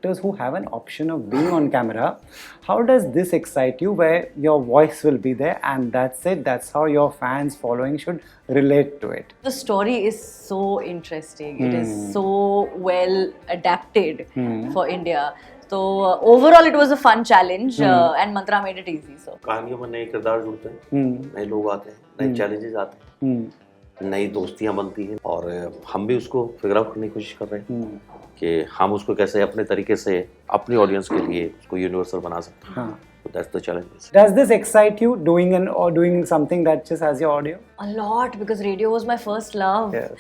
actors who have an option of being on camera, how does this excite you where your voice will be there and that's it, that's how your fans following should relate to it? The story is so interesting. It is so well adapted for India. So overall it was a fun challenge and Mantra made it easy. So कहानियों में नए किरदार जुड़ते हैं, नए लोग आते हैं, नए चैलेंजेस आते हैं, नई दोस्तियां बनती हैं और हम भी उसको फिगर आउट करने की कोशिश कर रहे हैं कि हम उसको कैसे अपने तरीके से अपनी ऑडियंस के लिए उसको यूनिवर्सल बना सकते हैं. So that's the challenge. Does this excite you doing something that just has your audio? a lot, because radio was my first love. Yes.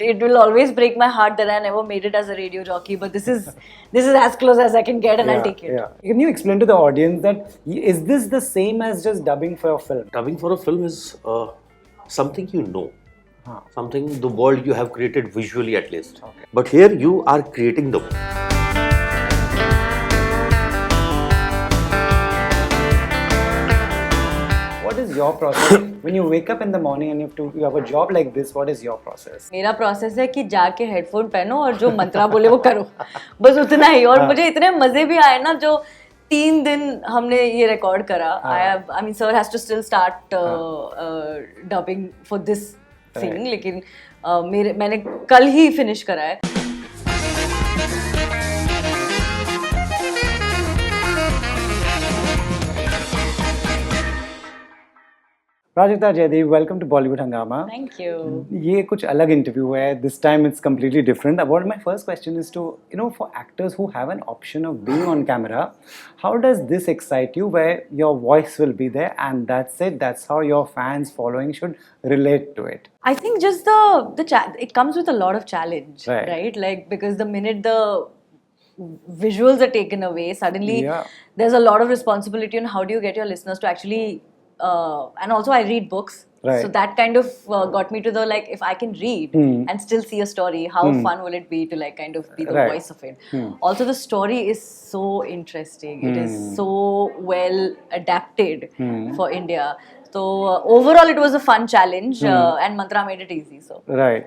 It will always break my heart that I never made it as a radio jockey, but this is as close as I can get, and I'll take it. Yeah. Can you explain to the audience that is this the same as just dubbing for a film? Dubbing for a film is something you know. Something the world you have created visually at least. Okay. But here you are creating the world. What is your process when you wake up in the morning and you have a job like this? What is your process? मेरा process है कि जाके headphone पहनो और जो मंत्रा बोले वो करो, बस उतना ही. और मुझे इतने मजे भी आए ना, जो 3 दिन हमने ये रिकॉर्ड करा. I mean sir has to still start dubbing for this thing, लेकिन मैंने कल ही फिनिश करा है. Prajakta Jaideep, welcome to Bollywood Hungama. Thank you. ये कुछ अलग इंटरव्यू है. This time it's completely different. About my first question is to, for actors who have an option of being on camera, how does this excite you where your voice will be there and that's it, that's how your fans following should relate to it? I think just it comes with a lot of challenge, right? Like, because the minute the visuals are taken away, suddenly there's a lot of responsibility on how do you get your listeners to actually and also I read books, so that kind of got me to the, like, if I can read and still see a story, how fun will it be to, like, kind of be the voice of it. Also the story is so interesting. It is so well adapted for India. So overall it was a fun challenge and Mantra made it easy. So right.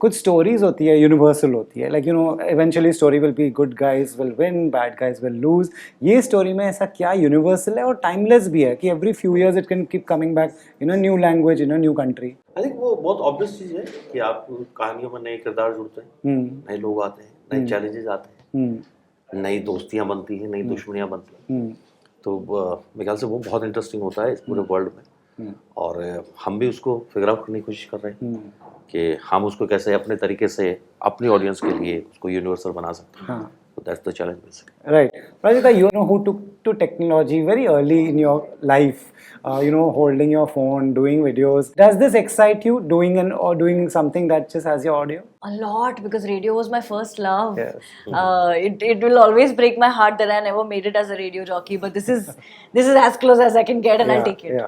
कुछ stories होती है universal होती है, like eventually story will be good guys will win, bad guys will lose. ये story में ऐसा क्या universal है और timeless भी है कि every few years it can keep coming back, new language, new country. I think वो बहुत obvious चीज है कि आप कहानियों में नए किरदार जुड़ते हैं, नए लोग आते हैं, नए challenges आते हैं, नई दोस्तियां बनती हैं, नई दुश्मनियां बनती हैं. तो मेरे ख्याल से वो बहुत इंटरेस्टिंग होता है इस पूरे वर्ल्ड में और हम भी उसको फिगर आउट करने की कोशिश कर रहे हैं कि हम उसको कैसे अपने तरीके से अपनी ऑडियंस के लिए उसको यूनिवर्सल बना सकते हैं. So that's the challenge basically. Right. Prajakta, who took to technology very early in your life, holding your phone, doing videos. Does this excite you doing something that just has your audio? a lot, because radio was my first love. Yes. It will always break my heart that I never made it as a radio jockey, but this is as close as I can get, and I'll take it.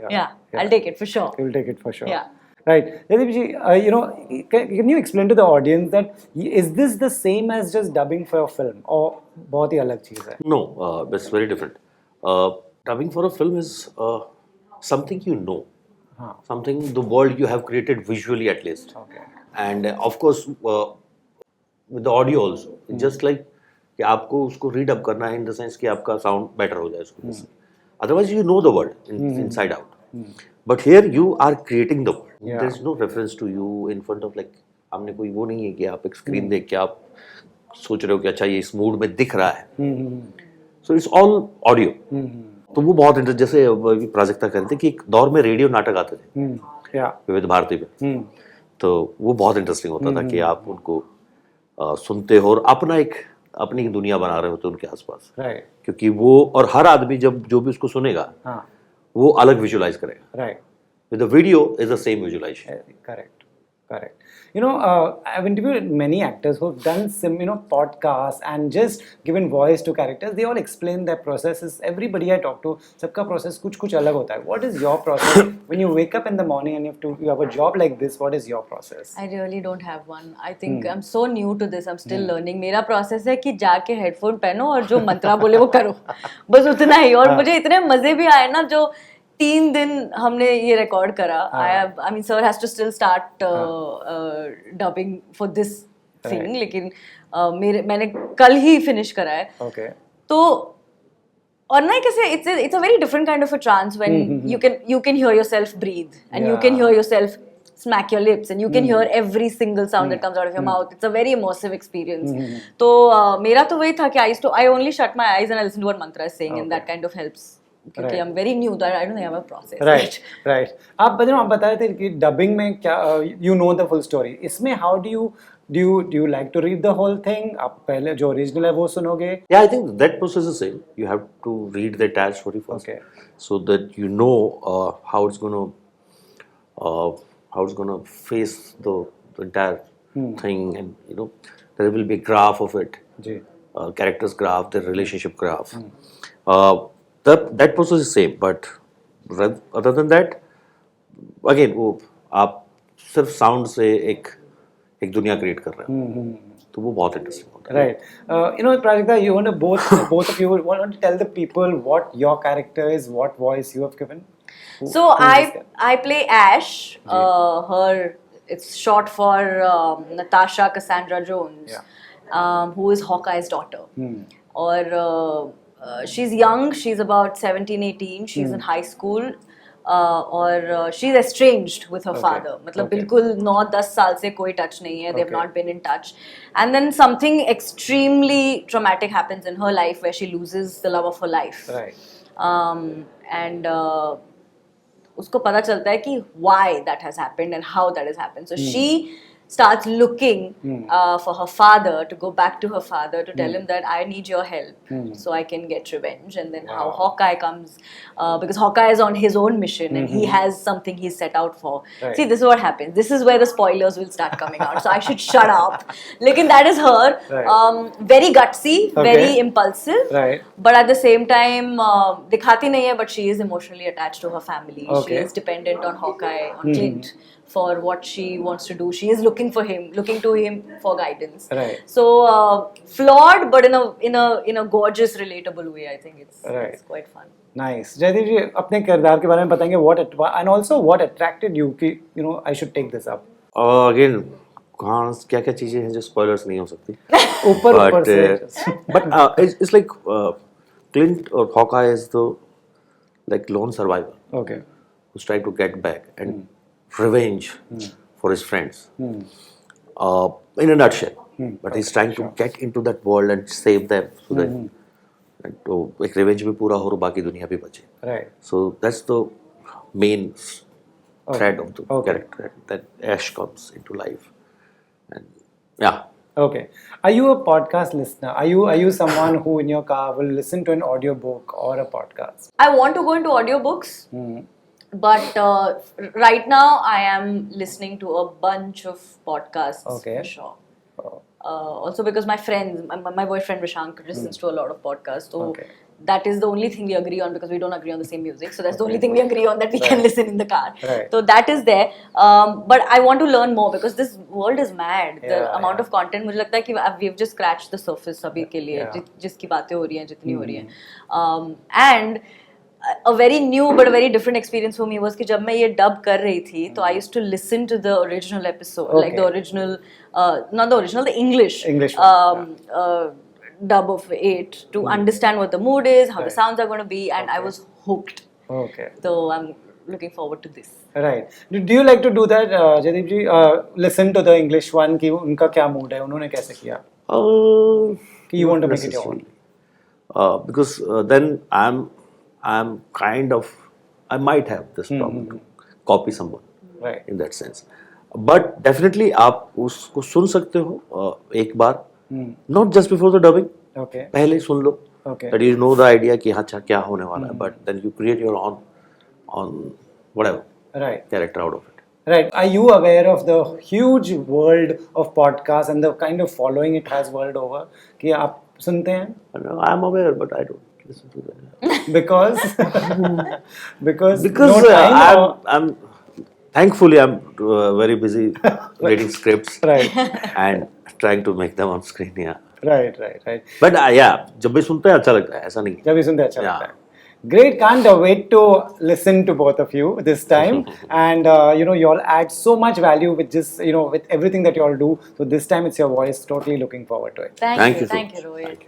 Yeah, I'll take it for sure. You'll take it for sure. Yeah. Right. Jaideep ji, can you explain to the audience that is this the same as just dubbing for a film or बहुत ही अलग चीज है? No, it's very different. Dubbing for a film is something you know. Something the world you have created visually at least. Okay. And of course with the audio also, just like कि आपको उसको read up करना है in the sense कि आपका sound better हो जाए उसको. Otherwise you know the world inside out. But here you are creating the world. There is no reference to you in front of, like, हमने कोई वो नहीं है कि आप एक स्क्रीन देख के आप सोच रहे हो कि अच्छा ये इस मूड में दिख रहा है. So it's all audio. तो वो बहुत इंटरेस्ट, जैसे प्राजक्ता कहते थे कि एक दौर में रेडियो नाटक आते थे विविध भारती पे, तो वो बहुत इंटरेस्टिंग होता था कि आप उनको सुनते हो और अपनी एक दुनिया बना रहे होते उनके आसपास, क्योंकि वो और हर आदमी जब जो भी उसको सुनेगा वो अलग विजुअलाइज करेगा. Right. With the video is the same visualization. Correct. I've interviewed many actors who've done some, podcasts and just given voice to characters. They all explain their processes. Everybody I talk to, सबका process कुछ अलग होता है. What is your process when you wake up in the morning and you have a job like this? What is your process? I really don't have one. I think I'm so new to this. I'm still learning. मेरा process है कि जाके headphone पहनो और जो मंत्रा बोले वो करो, बस उतना ही. और मुझे इतने मजे भी आए ना, जो 3 दिन हमने ये रिकॉर्ड करा. I mean sir has to still start dubbing for this thing, लेकिन मैंने कल ही finish करा है. Okay. तो और ना कैसे it's a very different kind of a trance when you can hear yourself breathe and you can hear yourself smack your lips and you can hear every single sound that comes out of your mouth. It's a very immersive experience. तो मेरा तो वही था कि I only shut my eyes and I listen to what mantra is saying and that kind of helps. क्योंकि I'm very new, I don't have a process. Right. आप बता रहे थे कि dubbing में क्या you know the full story. इसमें how do you like to read the whole thing? आप पहले जो original है वो सुनोगे? Yeah, I think that process is the same. You have to read the entire story first, so that you know how it's gonna face the entire thing, and you know there will be a graph of it, characters graph, the relationship graph. That process is same, but other than that, again वो आप सिर्फ sound से एक दुनिया create कर रहे हो, तो वो बहुत इंटरेस्टिंग होता है. Right. Prajakta, you want to both of you want to tell the people what your character is, what voice you have given? So I play Ash. It's short for Natasha Cassandra Jones, who is Hawkeye's daughter. Or she's young. She's about 17, 18. She's in high school. और she's estranged with her father. मतलब बिल्कुल 9-10 साल से कोई touch नहीं है. They've not been in touch. And then something extremely traumatic happens in her life where she loses the love of her life. Right. And उसको पता चलता है कि why that has happened and how that has happened. So she starts looking for her father, to go back to her father to tell him that I need your help so I can get revenge. And then how Hawkeye comes, because Hawkeye is on his own mission and he has something he's set out for. See, this is what happens. This is where the spoilers will start coming out. So I should shut up. Lekin that is her. Very gutsy, very impulsive. Right. But at the same time, dikhati nahi hai, but she is emotionally attached to her family. She is dependent on Hawkeye, on Clint, for what she wants to do. She is looking to him for guidance. Right. So flawed, but in a gorgeous, relatable way. I think it's quite fun. Nice. Jaideep जी अपने किरदार के बारे में बताएंगे and also what attracted you कि I should take this up. Again, कहाँ क्या चीजें हैं जो spoilers नहीं हो सकती. ऊपर से. But it's like Clint or Hawkeye is the like lone survivor. Okay. Who's trying to get back and revenge for his friends. In a nutshell. But he's trying to get into that world and save them so that तो एक revenge भी पूरा हो और बाकी दुनिया भी बचे. Right. So that's the main thread of the character, that Ash comes into life. And yeah. Okay. Are you a podcast listener? Are you someone who in your car will listen to an audiobook or a podcast? I want to go into audiobooks. But right now I am listening to a bunch of podcasts for sure. Also because my friends, my boyfriend Vishank listens to a lot of podcasts. So that is the only thing we agree on, because we don't agree on the same music. So that's the only thing we agree on, that we can listen in the car. Right. So that is there. But I want to learn more because this world is mad. The amount of content, मुझे लगता है कि we've just scratched the surface सभी के लिए, जिसकी बातें हो रही हैं, जितनी हो रही हैं. And a very new but a very different experience for me was कि जब मैं ये dub कर रही थी, तो I used to listen to the original episode, like the original, not the original, the English dub of it, to understand what the mood is, how the sounds are going to be, and I was hooked. Okay. So I'm looking forward to this. Right. Do you like to do that, Jaideep ji? Listen to the English one कि उनका क्या mood है, उन्होंने कैसे किया? कि you want to make it your own? Because then I'm kind of, I might have this problem to copy someone, right, in that sense. But definitely आप उसको सुन सकते हो एक बार, not just before the dubbing. Okay. पहले सुन लो. Okay. That you know the idea कि अच्छा क्या होने वाला है, but then you create your own whatever character out of it. Right. Are you aware of the huge world of podcasts and the kind of following it has world over? कि आप सुनते हैं? I'm aware, but I don't listen to that. Because no time, I'm thankfully I'm very busy reading scripts and trying to make them on screen. Right. But yeah, जब भी सुनते हैं अच्छा लगता है, ऐसा नहीं. जब भी सुनते हैं अच्छा लगता है. Great, can't wait to listen to both of you this time. And you all add so much value with just with everything that you all do. So this time it's your voice. Totally looking forward to it. Thank you so Thank you, much. Rohit. Thank you.